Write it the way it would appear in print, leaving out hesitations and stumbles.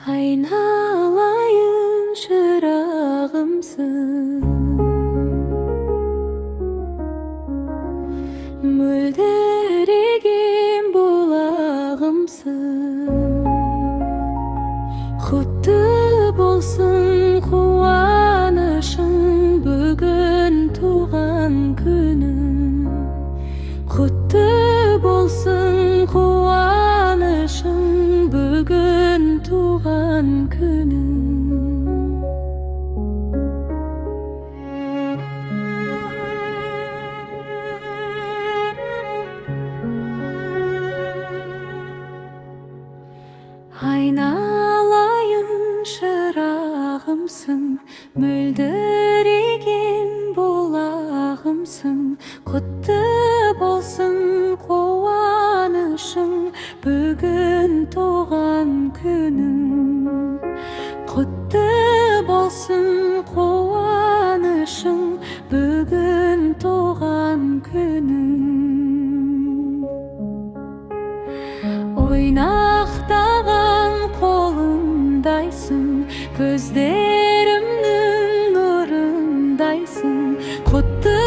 Aynalayın çırağımsın, mөлдіреген бұлағымсың. Құтты болсын қуанышың, бүгін туған күнің. Құтты болсын қуанышың, бүгін туған күнің. Айналайын шырағымсың, мөлдіреген бұлағымсың. Құтты болсын қуанышың, бүгін туған күнің. Құтты болсын қуанышың, бүгін туған күнің. Ойнақтаған қолымдайсың, көздерімнің нұрындайсың. Құтты